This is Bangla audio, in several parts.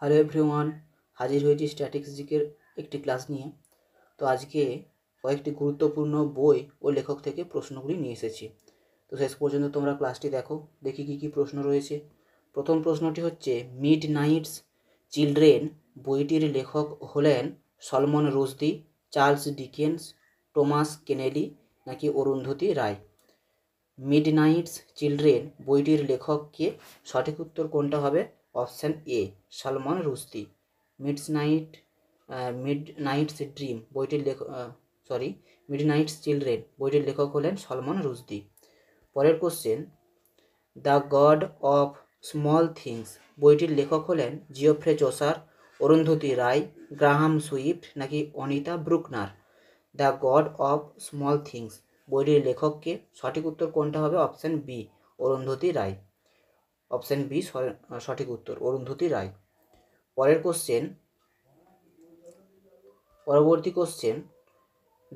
হ্যালো এভরিওয়ান, হাজির হয়েছি স্ট্যাটিস্টিকের একটি ক্লাস নিয়ে। তো আজকে কয়েকটি গুরুত্বপূর্ণ বই ও লেখক থেকে প্রশ্নগুলি নিয়ে এসেছি। তো শেষ পর্যন্ত তোমরা ক্লাসটি দেখো, দেখি কী কী প্রশ্ন রয়েছে। প্রথম প্রশ্নটি হচ্ছে, মিড নাইটস চিলড্রেন বইটির লেখক হলেন Salman Rushdie, Charles Dickens, Thomas Keneally নাকি Arundhati Roy? Midnight's children বইটির লেখক কে? সঠিক উত্তর কোনটা হবে? Option A, Salman Rushdie. Midnight's dream বইটির লেখক মিড নাইটস চিলড্রেন বইটির লেখক হলেন সলমন রুশদি। পরের question, the god of small things বইটির লেখক হলেন Geoffrey Chaucer, Arundhati Roy, Graham Swift নাকি Anita Brookner? The god of small things বইটির লেখককে? সঠিক উত্তর কোনটা হবে? Option B, Arundhati Roy. Option B সঠিক উত্তর, অরুন্ধতী রায়। পরবর্তী question,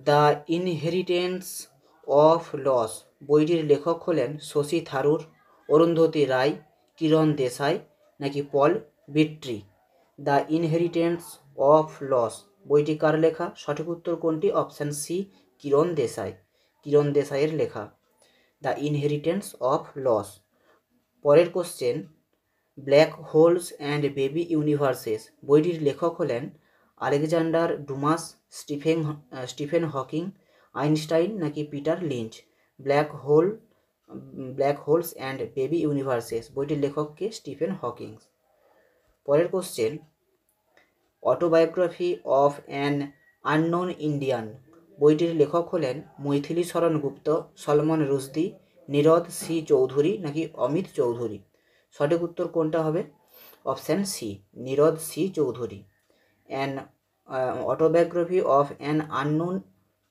the inheritance of loss বইটির লেখক হলেন শশী থারুর, অরুন্ধতী রায়, কিরণ দেশাই নাকি Paul Beatty? The inheritance of loss বইটি কার লেখা? সঠিক উত্তর কোনটি? Option C, Kiran Desai. কিরণ দেশাইয়ের লেখা দ্য ইনহেরিটেন্স অফ লস। পরের question, black holes and baby universes বইটির লেখক হলেন Alexander Dumas, Stephen Hawking, Einstein নাকি Peter Lynch? Black holes and baby universes বইটির লেখককে? Stephen Hawking. পরের question, autobiography of an unknown Indian বইটির লেখক হলেন মৈথিলী শরণ গুপ্ত, সলমন রুশদি, নীরদ সি চৌধুরী নাকি অমিত চৌধুরী? সঠিক উত্তর কোনটা হবে? Option C, Nirad C Chaudhuri. An autobiography of an unknown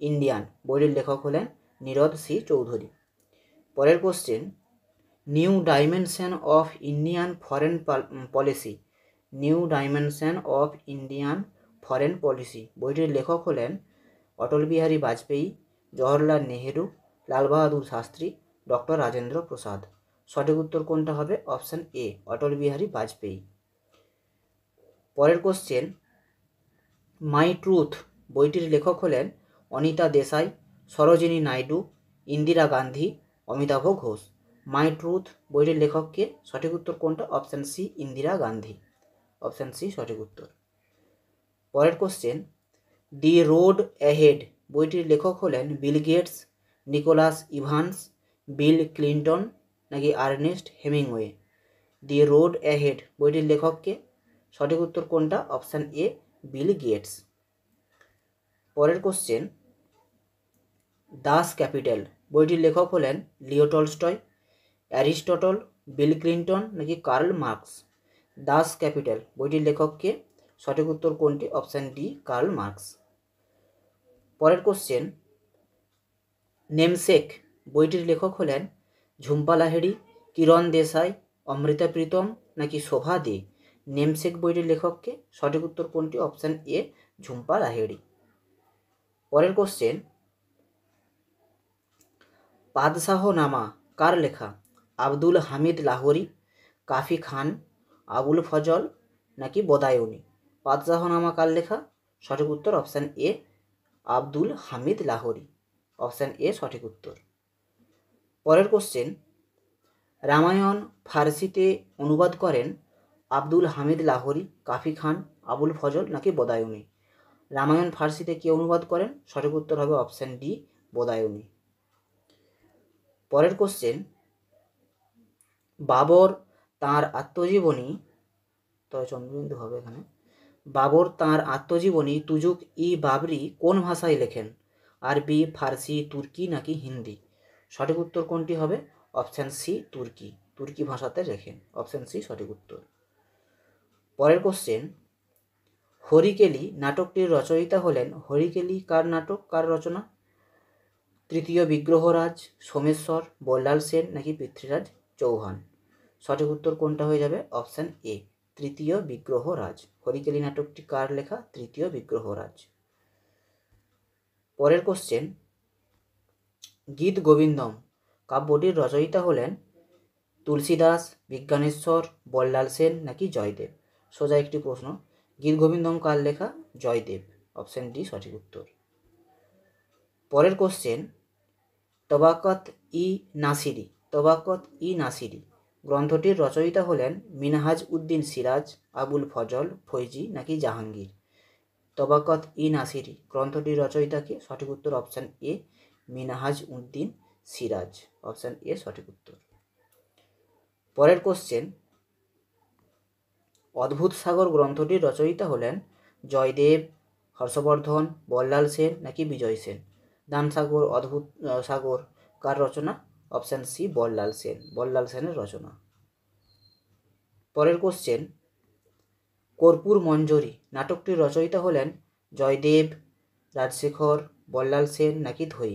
Indian বইটির লেখক হলেন নীরদ সি চৌধুরী। পরের question, new dimension of Indian foreign policy new dimension of Indian foreign policy বইটির লেখক হলেন অটল বিহারী বাজপেয়ী, জওহরলাল নেহেরু, লাল বাহাদুর শাস্ত্রী, ডক্টর রাজেন্দ্র প্রসাদ? সঠিক উত্তর কোনটা হবে? Option A, Atal Bihari Vajpayee. পরের কোশ্চেন, মাই ট্রুথ বইটির লেখক হলেন অনিতা দেশাই, সরোজিনী নাইডু, ইন্দিরা গান্ধী, অমিতাভ ঘোষ? মাই ট্রুথ বইটির লেখককে? সঠিক উত্তর কোনটা? Option C, Indira Gandhi. Option C সঠিক উত্তর। পরের কোশ্চেন, দি রোড অ্যাহেড বইটির লেখক হলেন Bill Gates, Nicholas Evans, Bill Clinton নাকি Ernest Hemingway? The road ahead বইটির লেখককে? সঠিক উত্তর কোনটা? Option A, Bill Gates. পরের কোশ্চেন, দাস ক্যাপিটাল বইটির লেখক হলেন Leo Tolstoy, Aristotle, Bill Clinton নাকি কার্ল মার্কস? দাস ক্যাপিটাল বইটির লেখককে? সঠিক উত্তর কোনটি? Option D, Karl Marx. পরের কোশ্চেন, নেমসেক বইটির লেখক হলেন ঝুম্পা লাহিড়ী, কিরণ দেশাই, অমৃতা প্রীতম নাকি শোভা দে? নেমসেক বইটির লেখককে? সঠিক উত্তর কোনটি? Option A, Jhumpa Lahiri. পরের কোশ্চেন, বাদশাহ নামা কার লেখা? আব্দুল হামিদ লাহোরি, কাফি খান, আবুল ফজল নাকি বদায়ুনি? বাদশাহ নামা কার লেখা? সঠিক উত্তর option A, Abdul Hamid Lahori. Option A সঠিক উত্তর। পরের কোশ্চেন, রামায়ণ ফার্সিতে অনুবাদ করেন আব্দুল হামিদ লাহোরি, কাফি খান, আবুল ফজল নাকি বদায়ুনি? রামায়ণ ফার্সিতে কে অনুবাদ করেন? সঠিক উত্তর হবে অপশান ডি, বদায়ুনি। পরের কোশ্চেন, বাবর তাঁর আত্মজীবনী চন্দ্রবিন্দু হবে এখানে। বাবর তাঁর আত্মজীবনী তুজুক ই বাবরি কোন ভাষায় লেখেন? আরবি, ফার্সি, তুর্কি নাকি হিন্দি? সঠিক উত্তর কোনটি হবে? অপশান সি, তুর্কি। তুর্কি ভাষাতে লেখেন। অপশান সি সঠিক উত্তর। পরের কোশ্চেন, হরিকেলি নাটকটির রচয়িতা হলেন? হরিকেলি কার নাটক, কার রচনা? তৃতীয় বিগ্রহরাজ, সোমেশ্বর, বল্লাল সেন নাকি পৃথ্বীরাজ চৌহান? সঠিক উত্তর কোনটা হয়ে যাবে? অপশান এ, তৃতীয় বিগ্রহরাজ। হরিকেলি নাটকটি কার লেখা? তৃতীয় বিগ্রহরাজ। পরের কোশ্চেন, গীত গোবিন্দম কাব্যটির রচয়িতা হলেন তুলসীদাস, বিজ্ঞানেশ্বর, বল্লাল সেন নাকি জয়দেব? সোজা একটি প্রশ্ন, গীত গোবিন্দম কার লেখা? জয়দেব, অপশন ডি সঠিক উত্তর। পরের কোশ্চেন, তবাকত ই নাসিরি, তবাকত ই নাসিরি গ্রন্থটির রচয়িতা হলেন মিনহাজ উদ্দিন সিরাজ, আবুল ফজল, ফৈজি নাকি জাহাঙ্গীর? তবাকত ই নাসিরি গ্রন্থটির রচয়িতাকে? সঠিক উত্তর option A Minhaj Uddin Siraj, option A সঠিক উত্তর। পরের কোশ্চেন, অদ্ভুত সাগর গ্রন্থটির রচয়িতা হলেন জয়দেব, হর্ষবর্ধন, বল্লাল সেন নাকি বিজয় সেন? দানসাগর, অদ্ভুত সাগর কার রচনা? অপশন সি বল্লাল সেন, বল্লাল সেনের রচনা। পরের কোশ্চেন, কর্পূর মঞ্জরি নাটকটির রচয়িতা হলেন জয়দেব, রাজশেখর, বল্লাল সেন নাকি ধৈ?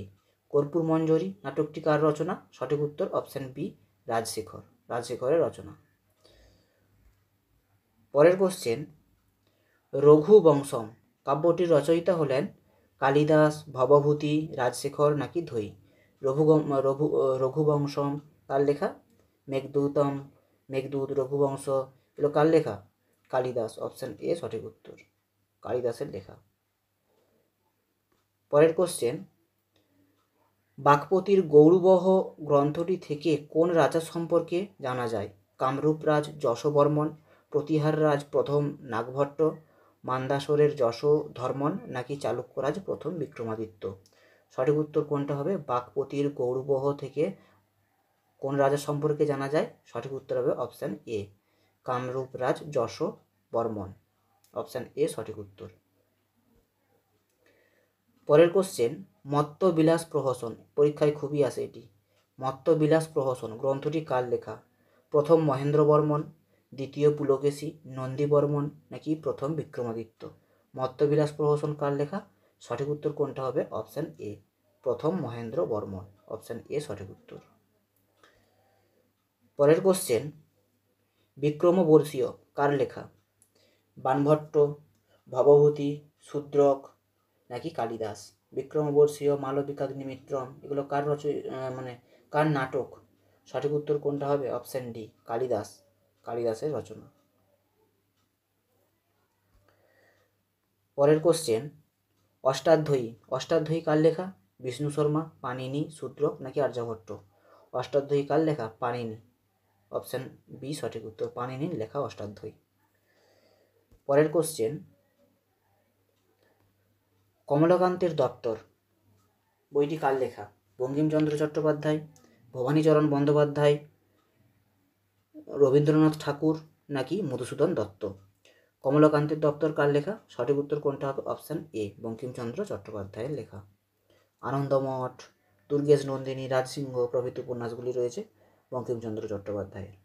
কর্পূর মঞ্জরি নাটকটি কার রচনা? সঠিক উত্তর অপশন বি রাজশেখর, রাজশেখরের রচনা। পরের কোশ্চেন, রঘুবংশম কাব্যটির রচয়িতা হলেন কালিদাস, ভবভূতি, রাজশেখর নাকি ধৈ? রঘুবংশম কার লেখা? মেঘদূত, রঘুবংশ এগুলো কার লেখা? কালিদাস, অপশন এ সঠিক উত্তর, কালিদাসের লেখা। পরের কোশ্চেন, বাক্পতির গৌরবহ গ্রন্থটি থেকে কোন রাজা সম্পর্কে জানা যায়? কামরূপ রাজ যশোবর্মন, প্রতিহার রাজ প্রথম নাগভট্ট, মান্দাসরের যশোধর্মন নাকি চালুক্যরাজ প্রথম বিক্রমাদিত্য? সঠিক উত্তর কোনটা হবে? বাক্পতির গৌরবহ থেকে কোন রাজা সম্পর্কে জানা যায়? সঠিক উত্তর হবে option A Kamrup Raj Yashovarman, option A সঠিক উত্তর। পরের কোশ্চেন, মত্তবিলাস প্রহসন পরীক্ষায় খুবই আসে এটি। মত্তবিলাস প্রহসন গ্রন্থটি কার লেখা? প্রথম মহেন্দ্রবর্মন, দ্বিতীয় পুলকেশী, নন্দীবর্মন নাকি প্রথম বিক্রমাদিত্য? মত্তবিলাস প্রহসন কার লেখা? সঠিক উত্তর কোনটা হবে? অপশান এ প্রথম মহেন্দ্রবর্মন, অপশান এ সঠিক উত্তর। পরের কোশ্চেন, বিক্রমবর্ষীয় কার লেখা? বাণভট্ট, ভবভূতি, শূদ্রক নাকি কালিদাস? বিক্রমবর্ষীয়, মালবিকাগ্নিমিত্রম এগুলো কার কার নাটক? সঠিক উত্তর কোনটা হবে? অপশান ডি কালিদাস, কালিদাসের রচনা। পরের কোশ্চেন, অষ্টাধ্যায়ী কার লেখা? বিষ্ণু শর্মা, পাণিনি, শূদ্রক নাকি আর্যভট্ট? অষ্টাধ্যায়ী কার লেখা? পাণিনি, অপশান বি সঠিক উত্তর, পাণিনির লেখা অষ্টাধ্যায়ী। পরের কোশ্চেন, কমলাকান্তের দপ্তর বইটি কার লেখা? বঙ্কিমচন্দ্র চট্টোপাধ্যায়, ভবানীচরণ বন্দ্যোপাধ্যায়, রবীন্দ্রনাথ ঠাকুর নাকি মধুসূদন দত্ত? কমলাকান্তের দপ্তর কার লেখা? সঠিক উত্তর কোনটা হবে? অপশান এ বঙ্কিমচন্দ্র চট্টোপাধ্যায়ের লেখা। আনন্দমঠ, দুর্গেশ নন্দিনী, রাজসিংহ প্রভৃতি উপন্যাসগুলি রয়েছে বঙ্কিমচন্দ্র চট্টোপাধ্যায়ের।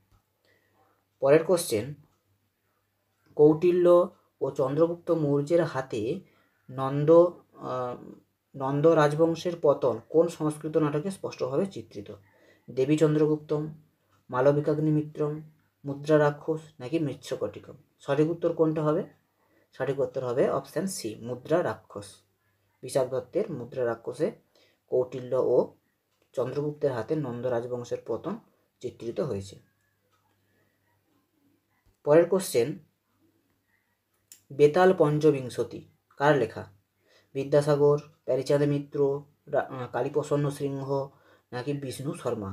পরের কোশ্চেন, কৌটিল্য ও চন্দ্রগুপ্ত মৌর্যের হাতে নন্দ রাজবংশের পতন কোন সংস্কৃত নাটকে স্পষ্টভাবে চিত্রিত? দেবী চন্দ্রগুপ্তম, মালবিকাগ্নিমিত্রম, মুদ্রা রাক্ষস নাকি মৃচ্ছকটিকম? সঠিক উত্তর কোনটা হবে? সঠিক উত্তর হবে অপশান সি মুদ্রা রাক্ষস। বিশাখ দত্তের মুদ্রা রাক্ষসে কৌটিল্য ও চন্দ্রগুপ্তের হাতে নন্দ রাজবংশের পতন চিত্রিত হয়েছে। পরের কোশ্চেন, বেতাল পঞ্চবিংশতি কার লেখা? বিদ্যাসাগর, প্যারীচাঁদ মিত্র, কালীপ্রসন্ন সিংহ নাকি বিষ্ণু শর্মা?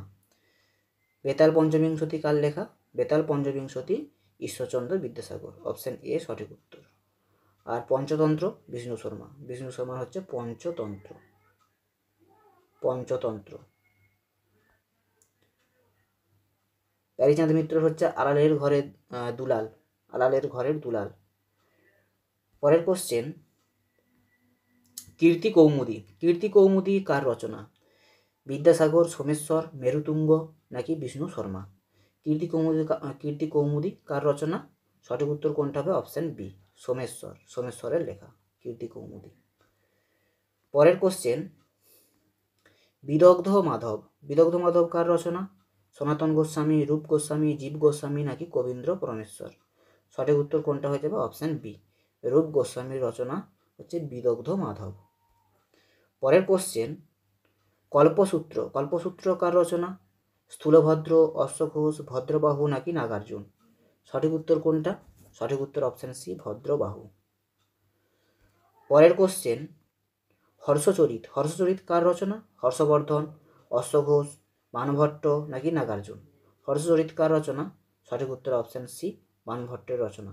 বেতাল পঞ্চবিংশতি কার লেখা? বেতাল পঞ্চবিংশতি ঈশ্বরচন্দ্র বিদ্যাসাগর, অপশান এ সঠিক উত্তর। আর পঞ্চতন্ত্র বিষ্ণু শর্মা, বিষ্ণু শর্মা হচ্ছে পঞ্চতন্ত্র। প্যারীচাঁদ মিত্র হচ্ছে আড়ালের ঘরের দুলাল। পরের কোশ্চেন, কীর্তি কৌমুদী কার রচনা? বিদ্যাসাগর, সোমেশ্বর, মেরুতুঙ্গ নাকি বিষ্ণু শর্মা? কীর্তি কৌমুদী কার রচনা? সঠিক উত্তর কোনটা হবে? অপশান বি সোমেশ্বরের লেখা কীর্তি কৌমুদী। পরের কোশ্চেন, বিদগ্ধ মাধব কার রচনা? সনাতন গোস্বামী, রূপ গোস্বামী, জীব গোস্বামী নাকি কবীন্দ্র পরমেশ্বর? সঠিক উত্তর কোনটা হয়ে যাবে? অপশান বি রূপ গোস্বামীর রচনা হচ্ছে বিদগ্ধ মাধব। পরের কোশ্চেন, কল্পসূত্র কার রচনা? স্থূলভদ্র, অশ্বঘোষ, ভদ্রবাহু নাকি নাগার্জুন? সঠিক উত্তর কোনটা? সঠিক উত্তর অপশান সি ভদ্রবাহু। পরের কোশ্চেন, হর্ষচরিত। হর্ষচরিত কার রচনা? হর্ষবর্ধন, অশ্বঘোষ, বাণভট্ট নাকি নাগার্জুন? হর্ষচরিত কার রচনা? সঠিক উত্তর অপশান সি বাণভট্টের রচনা।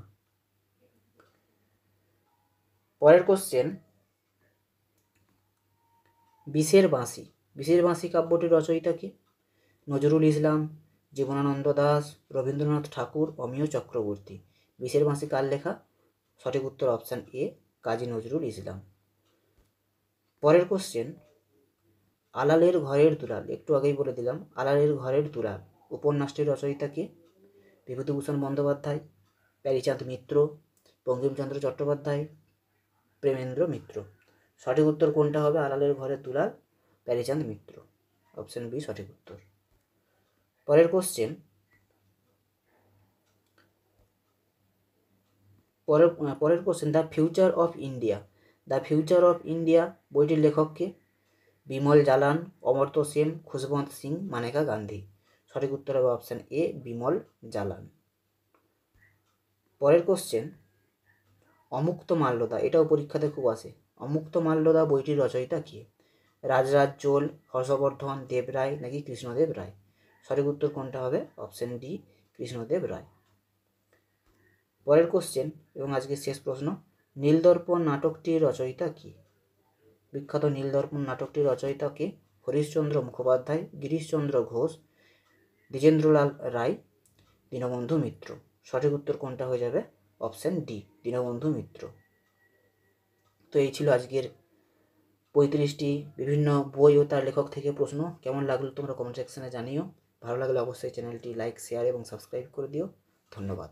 পরের কোশ্চেন, বিষের বাঁশি। বিষের বাঁশি কাব্যটির রচয়িতা কে? নজরুল ইসলাম, জীবনানন্দ দাশ, রবীন্দ্রনাথ ঠাকুর, অমিয় চক্রবর্তী। বিষের বাঁশি কার লেখা? সঠিক উত্তর অপশান এ কাজী নজরুল ইসলাম। পরের কোশ্চেন, আলালের ঘরের দুলাল। একটু আগেই বলে দিলাম, আলালের ঘরের দুলাল উপন্যাসটির রচয়িতা কে? বিভূতিভূষণ বন্দ্যোপাধ্যায়, প্যারীচাঁদ মিত্র, বঙ্কিমচন্দ্র চট্টোপাধ্যায়, প্রেমেন্দ্র মিত্র। সঠিক উত্তর কোনটা হবে? আলালের ঘরের দুলাল, প্যারীচাঁদ মিত্র। অপশন বি সঠিক উত্তর। পরের কোশ্চেন, পরের question, the future of India. The future of India বইটির লেখক কে? বিমল জালান, অমর্ত্য সেন, খুশবন্ত সিং, মানেকা গান্ধী। সঠিক উত্তর হবে অপশান এ বিমল জালান। পরের কোশ্চেন, অমুক্ত মাল্যদা। এটাও পরীক্ষাতে খুব আসে। অমুক্ত মাল্যদা বইটির রচয়িতা কে? রাজরাজ চোল, হর্ষবর্ধন, দেবরায় নাকি কৃষ্ণদেব রায়? সঠিক উত্তর কোনটা হবে? অপশন ডি কৃষ্ণদেব রায়। পরের কোশ্চেন এবং আজকের শেষ প্রশ্ন, নীলদর্পণ নাটকটির রচয়িতা কি? বিখ্যাত নীলদর্পণ নাটকটির রচয়িতা কে? হরিশচন্দ্র মুখোপাধ্যায়, গিরিশচন্দ্র ঘোষ, দ্বিজেন্দ্রলাল রায়, দীনবন্ধু মিত্র। সঠিক উত্তর কোনটা হয়ে যাবে? Option D Dinabandhu Mitra. তো এই ছিল আজকের 35টি বিভিন্ন বই ও তার লেখক থেকে প্রশ্ন। কেমন লাগলো তোমরা কমেন্ট সেকশনে জানিও। ভালো লাগলে অবশ্যই চ্যানেলটি লাইক, শেয়ার এবং সাবস্ক্রাইব করে দিও। ধন্যবাদ।